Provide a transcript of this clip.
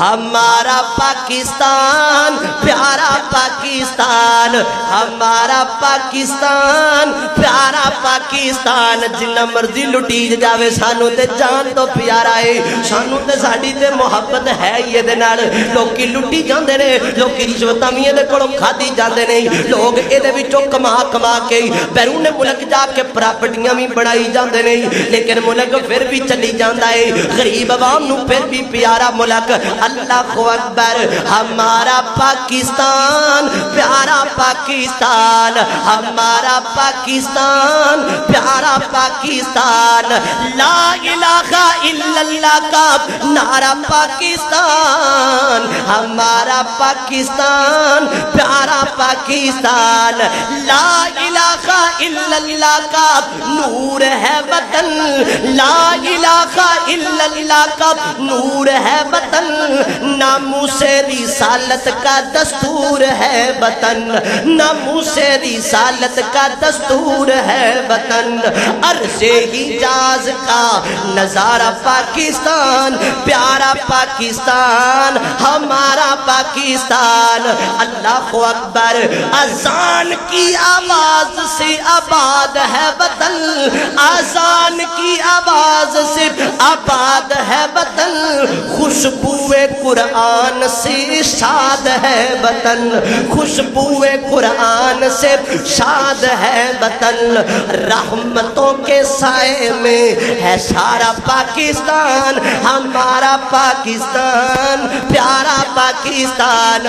ہمارا پاکستان پیارا پاکستان، ہمارا پاکستان پیارا پاکستان، جنہ مرضی لٹی جاوے سانو تے جان تو پیارا ہے، سانو تے ساڈی تے محبت ہے یہ دے نال۔ لوکی لٹی جاندے نے، لوکی رشوتاں وی دے کولوں کھادی جاندے نے، لوگ اے دے وچوں کما کما کے بیرون ملک جا کے پراپرٹیاں وی بنائی جاندے نے، لیکن ملک پھر بھی چلی جاندا ہے، غریب عوام نو پھر بھی پیارا ملک۔ اللہ اکبر، ہمارا پاکستان پیارا پاکستان، ہمارا پاکستان پیارا پاکستان، لا الہ الا اللہ کا نعرہ پاکستان، ہمارا پاکستان پیارا پاکستان، لا الہ الا اللہ کا نور ہے وطن، لا الہ الا اللہ کا نور ہے وطن، ناموس رسالت کا دستور ہے وطن، ناموس رسالت کا دستور ہے وطن، عرش حجاز کا نظارہ پاکستان پیارا پاکستان، ہمارا پاکستان۔ اللہ اکبر، اذان کی آواز سے آباد ہے وطن، اذان کی آواز سے آباد ہے وطن، خوشبو قرآن سے شاد ہے وطن، خوشبو قرآن سے شاد ہے وطن، رحمتوں کے سائے میں ہے سارا پاکستان، ہمارا پاکستان پیارا پاکستان۔